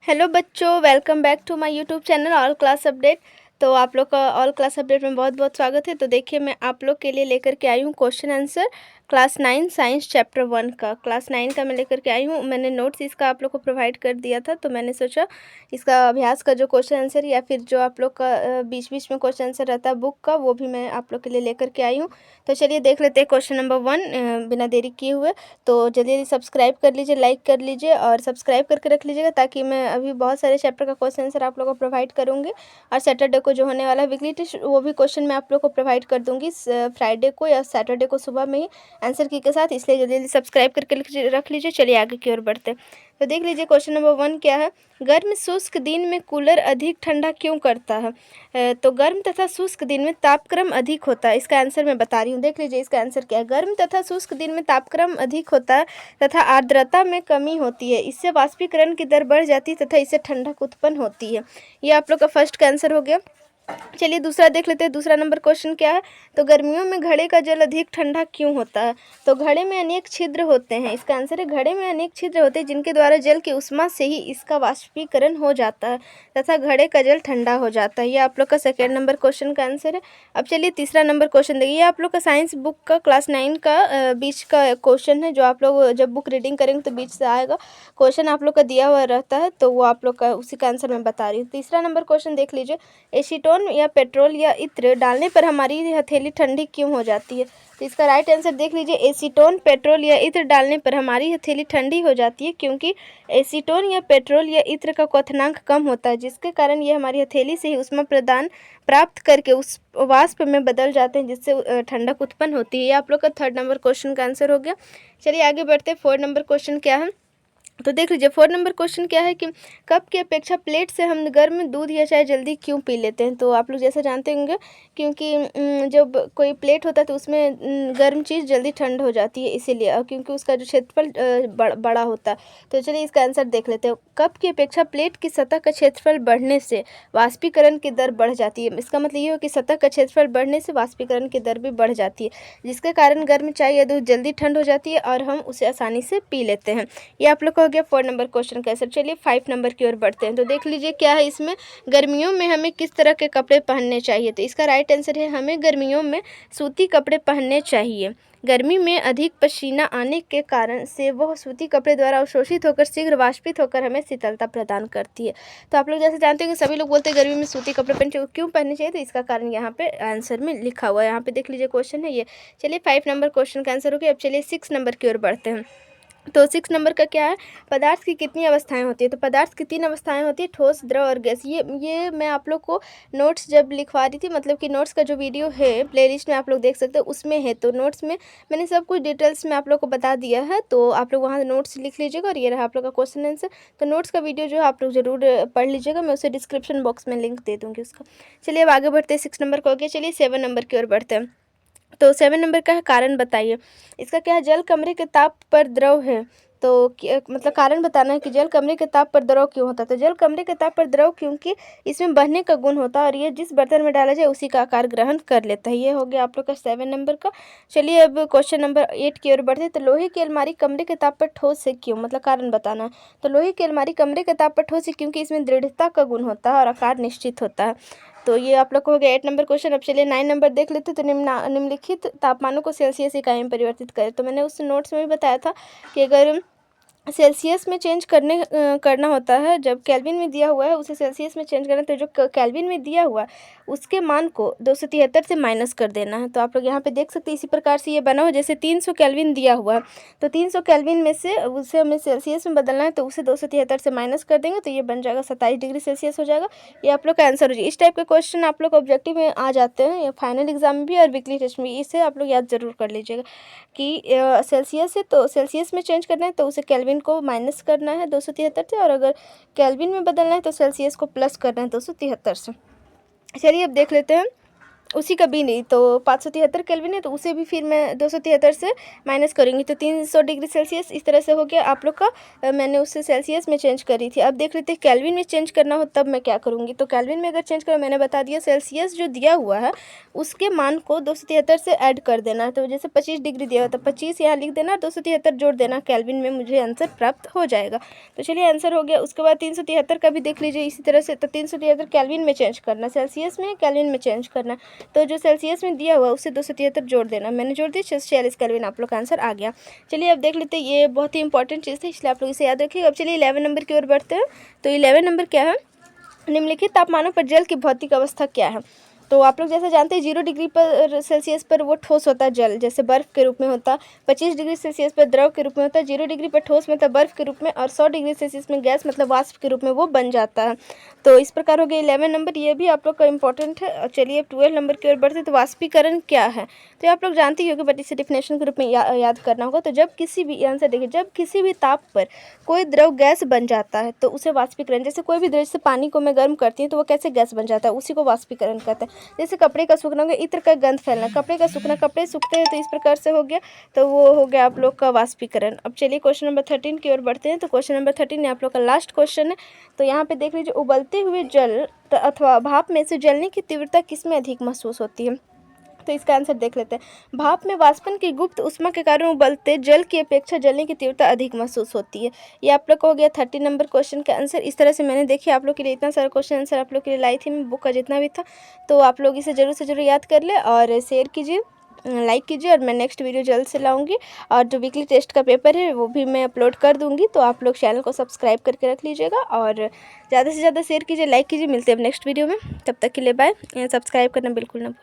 Hello बच्चों, welcome back to my YouTube channel all class update. तो आप लोग का ऑल क्लास अपडेट में बहुत बहुत स्वागत है। तो देखिए, मैं आप लोग के लिए लेकर के आई हूँ question answer class 9 science chapter 1 का। क्लास 9 का मैं लेकर के आई हूँ। मैंने नोट्स इसका आप लोग को प्रोवाइड कर दिया था, तो मैंने सोचा इसका अभ्यास का जो क्वेश्चन आंसर या फिर जो आप लोग का बीच बीच में क्वेश्चन आंसर रहता है बुक का, वो भी मैं आप लोग के लिए लेकर के आई हूँ। तो चलिए देख लेते हैं क्वेश्चन नंबर 1 बिना देरी किए हुए। तो जल्दी जल्दी सब्सक्राइब कर लीजिए, लाइक कर लीजिए और सब्सक्राइब करके रख लीजिएगा, ताकि मैं अभी बहुत सारे चैप्टर का क्वेश्चन आंसर आप लोगों को प्रोवाइड करूँगी। और सैटरडे को जो होने वाला है वीकली टेस्ट, वो भी क्वेश्चन मैं आप लोग को प्रोवाइड कर दूँगी फ्राइडे को या सैटरडे को सुबह में ही आंसर की के साथ। इसलिए जल्दी जल्दी सब्सक्राइब करके रख लीजिए। चलिए आगे की ओर बढ़ते हैं। तो देख लीजिए क्वेश्चन नंबर 1 क्या है। गर्म शुष्क दिन में कूलर अधिक ठंडा क्यों करता है। तो गर्म तथा शुष्क दिन में तापक्रम अधिक होता है। इसका आंसर मैं बता रही हूँ, देख लीजिए इसका आंसर क्या है। गर्म तथा शुष्क दिन में तापक्रम अधिक होता है तथा आर्द्रता में कमी होती है। इससे वाष्पीकरण की दर बढ़ जाती है तथा इससे ठंडक उत्पन्न होती है। ये आप लोग का फर्स्ट का आंसर हो गया। चलिए दूसरा देख लेते हैं। दूसरा नंबर क्वेश्चन क्या है। तो गर्मियों में घड़े का जल अधिक ठंडा क्यों होता है। तो घड़े में अनेक छिद्र होते हैं। इसका आंसर है घड़े में अनेक छिद्र होते हैं जिनके द्वारा जल की उष्मा से ही इसका वाष्पीकरण हो जाता है तथा घड़े का जल ठंडा हो जाता है। ये आप लोग का सेकेंड नंबर क्वेश्चन का आंसर है। अब चलिए तीसरा नंबर क्वेश्चन देखिए। आप लोग का साइंस बुक का क्लास 9 का बीच का क्वेश्चन है, जो आप लोग जब बुक रीडिंग करेंगे तो बीच से आएगा क्वेश्चन, आप लोग का दिया हुआ रहता है, तो वो आप लोग का उसी का आंसर मैं बता रही हूँ। तीसरा नंबर क्वेश्चन देख लीजिए। एसीटोन या पेट्रोल या इत्र डालने पर हमारी हथेली ठंडी क्यों हो जाती है। तो इसका राइट आंसर देख लीजिए। एसीटोन, पेट्रोल या इत्र डालने पर हमारी हथेली ठंडी हो जाती है क्योंकि एसीटोन या पेट्रोल या इत्र का क्वथनांक कम होता है, जिसके कारण ये हमारी हथेली से ही ऊष्मा प्रदान प्राप्त करके उस वाष्प में बदल जाते हैं, जिससे ठंडक उत्पन्न होती है। ये आप लोग का थर्ड नंबर क्वेश्चन का आंसर हो गया। चलिए आगे बढ़ते हैं। फोर्थ नंबर क्वेश्चन क्या है। तो देख लीजिए फोर्थ नंबर क्वेश्चन क्या है कि कप की अपेक्षा प्लेट से हम गर्म दूध या चाय जल्दी क्यों पी लेते हैं। तो आप लोग जैसे जानते होंगे, क्योंकि जब कोई प्लेट होता है तो उसमें गर्म चीज़ जल्दी ठंड हो जाती है, इसीलिए, और क्योंकि उसका जो क्षेत्रफल बड़ा होता है। तो चलिए इसका आंसर देख लेते हैं। कप की अपेक्षा प्लेट की सतह का क्षेत्रफल बढ़ने से वाष्पीकरण की दर बढ़ जाती है। इसका मतलब ये हो कि सतह का क्षेत्रफल बढ़ने से वाष्पीकरण की दर भी बढ़ जाती है, जिसके कारण गर्म चाय या दूध जल्दी ठंड हो जाती है और हम उसे आसानी से पी लेते हैं। ये आप लोग का हो गया 4 नंबर क्वेश्चन का आंसर। चलिए 5 नंबर की ओर बढ़ते हैं। तो देख लीजिए क्या है इसमें। गर्मियों में हमें किस तरह के कपड़े पहनने चाहिए। तो इसका राइट आंसर है हमें गर्मियों में सूती कपड़े पहनने चाहिए। गर्मी में अधिक पसीना आने के कारण से वह सूती कपड़े द्वारा अवशोषित होकर शीघ्र वाष्पित होकर हमें शीतलता प्रदान करती है। तो आप लोग जैसे जानते हैं कि सभी लोग बोलते हैं गर्मी में सूती कपड़े पहनने क्यों पहनने चाहिए। तो इसका कारण यहाँ पे आंसर में लिखा हुआ है। यहाँ पे देख लीजिए क्वेश्चन है ये। चलिए 5 नंबर क्वेश्चन का आंसर हो गया। अब चलिए 6 नंबर की ओर बढ़ते हैं। तो 6 नंबर का क्या है। पदार्थ की कितनी अवस्थाएं होती है। तो पदार्थ की 3 अवस्थाएं होती है, ठोस, द्रव और गैस। ये मैं आप लोग को नोट्स जब लिखवा रही थी, मतलब कि नोट्स का जो वीडियो है प्लेलिस्ट में आप लोग देख सकते हो, उसमें है। तो नोट्स में मैंने सब कुछ डिटेल्स में आप लोग को बता दिया है, तो आप लोग वहाँ नोट्स लिख लीजिएगा। और ये रहा आप लोग का क्वेश्चन आंसर। तो नोट्स का वीडियो जो है आप लोग जरूर पढ़ लीजिएगा, मैं उसे डिस्क्रिप्शन बॉक्स में लिंक दे दूँगी उसका। चलिए अब आगे बढ़ते हैं। 6 नंबर को हो गया। चलिए 7 नंबर की ओर बढ़ते हैं। तो 7 नंबर का है कारण बताइए। इसका क्या है। जल कमरे के ताप पर द्रव है। तो मतलब कारण बताना है कि जल कमरे के ताप पर द्रव क्यों होता है। तो जल कमरे के ताप पर द्रव क्योंकि इसमें बहने का गुण होता है और ये जिस बर्तन में डाला जाए उसी का आकार ग्रहण कर लेता है। ये हो गया आप लोग का 7 नंबर का। चलिए अब क्वेश्चन नंबर 8 की ओर बढ़ते हैं। तो लोहे की अलमारी कमरे के ताप पर ठोस है क्यों, मतलब कारण बताना है। तो लोहे की अलमारी कमरे के ताप पर ठोस है क्योंकि इसमें दृढ़ता का गुण होता है और आकार निश्चित होता है। तो ये आप लोग को हो गया 8 नंबर क्वेश्चन। अब चलिए 9 नंबर देख लेते हैं। तो निम्नलिखित तापमानों को सेल्सियस इकाई में परिवर्तित करें। तो मैंने उस नोट्स में भी बताया था कि अगर सेल्सियस में चेंज करना होता है, जब केल्विन में दिया हुआ है उसे सेल्सियस में चेंज करना, तो जो केल्विन में दिया हुआ है उसके मान को 273 से माइनस कर देना है। तो आप लोग यहाँ पे देख सकते हैं इसी प्रकार से ये बना हुआ, जैसे 300 केल्विन दिया हुआ है, तो 300 केल्विन में से उसे हमें सेल्सियस में बदलना है, तो उसे 273 से माइनस कर देंगे तो ये बन जाएगा 27 डिग्री सेल्सियस हो जाएगा। ये आप लोग का आंसर हो जाएगा। इस टाइप के क्वेश्चन आप लोग ऑब्जेक्टिव में आ जाते हैं, फाइनल एग्जाम में भी और वीकली टेस्ट में। इसे आप लोग याद जरूर कर लीजिएगा कि सेल्सियस है तो सेल्सियस में चेंज करना है तो उसे केल्विन को माइनस करना है 273 से, और अगर केल्विन में बदलना है तो सेल्सियस को प्लस करना है 273 से। चलिए अब देख लेते हैं उसी का भी नहीं, तो 573 केल्विन है तो उसे भी फिर मैं 273 से माइनस करूँगी तो 300 डिग्री सेल्सियस इस तरह से हो गया आप लोग का। मैंने उससे सेल्सियस में चेंज करी थी। अब देख लेते हैं केल्विन में चेंज करना हो तब मैं क्या करूँगी। तो केल्विन में अगर चेंज करो, मैंने बता दिया सेल्सियस जो दिया हुआ है उसके मान को 273 से ऐड कर देना। तो जैसे 25 डिग्री दिया हुआ तो 25 यहाँ लिख देना, 273 जोड़ देना केल्विन में, मुझे आंसर प्राप्त हो जाएगा। तो चलिए आंसर हो गया। उसके बाद 373 का भी देख लीजिए इसी तरह से। तो 373 केल्विन में चेंज करना, सेल्सियस में केल्विन में चेंज करना। तो जो सेल्सियस में दिया हुआ उससे 273 जोड़ देना, मैंने जोड़ दिया 46 केल्विन, आप लोग का आंसर आ गया। चलिए अब देख लेते हैं, ये बहुत ही इंपॉर्टेंट चीज़ थी इसलिए आप लोग इसे याद रखिएगा। अब चलिए 11 नंबर की ओर बढ़ते हैं। तो 11 नंबर क्या है, निम्नलिखित तापमानों पर जल की भौतिक अवस्था क्या है। तो आप लोग जैसे जानते हैं 0 डिग्री पर सेल्सियस पर वो ठोस होता है जल, जैसे बर्फ़ के रूप में होता। 25 डिग्री सेल्सियस पर द्रव के रूप में होता है। 0 डिग्री पर ठोस मतलब बर्फ़ के रूप में, और 100 डिग्री सेल्सियस में गैस मतलब वाष्प के रूप में वो बन जाता है। तो इस प्रकार हो गया 11 नंबर, ये भी आप लोग का इंपॉर्टेंट है। और चलिए अब 12 नंबर की ओर बढ़ते। तो वाष्पीकरण क्या है, तो आप लोग जानते ही होंगे बट इसे डिफिनेशन के रूप में याद करना होगा। तो जब किसी भी, आंसर देखिए, जब किसी भी ताप पर कोई द्रव गैस बन जाता है तो उसे वाष्पीकरण, जैसे कोई भी द्रव, जैसे पानी को मैं गर्म करती हूँ तो वो कैसे गैस बन जाता है, उसी को वाष्पीकरण कहते हैं। जैसे कपड़े का सूखना हो गया, इत्र का गंध फैलना, कपड़े का सूखना, कपड़े सूखते हैं तो इस प्रकार से हो गया, तो वो हो गया आप लोग का वाष्पीकरण। अब चलिए क्वेश्चन नंबर 13 की ओर बढ़ते हैं। तो क्वेश्चन नंबर 13 आप लोग का लास्ट क्वेश्चन है। तो यहाँ पे देख लीजिए, उबलते हुए जल अथवा भाप में से जलने की तीव्रता किसमें अधिक महसूस होती है। तो इसका आंसर देख लेते हैं। भाप में वाष्पन की गुप्त ऊष्मा के कारण उबलते जल की अपेक्षा जलने की तीव्रता अधिक महसूस होती है। ये आप लोग को हो गया 30 नंबर क्वेश्चन का आंसर। इस तरह से मैंने देखिए आप लोग के लिए इतना सारा क्वेश्चन आंसर आप लोग के लिए लाई थी मैं, बुक का जितना भी था। तो आप लोग इसे ज़रूर से ज़रूर याद कर ले और शेयर कीजिए, लाइक कीजिए। और मैं नेक्स्ट वीडियो जल्द से लाऊंगी, और जो वीकली टेस्ट का पेपर है वो भी मैं अपलोड कर दूंगी। तो आप लोग चैनल को सब्सक्राइब करके रख लीजिएगा और ज़्यादा से ज़्यादा शेयर कीजिए, लाइक कीजिए। मिलते हैं अब नेक्स्ट वीडियो में, तब तक के लिए बाय। सब्सक्राइब करना बिल्कुल ना भूलें।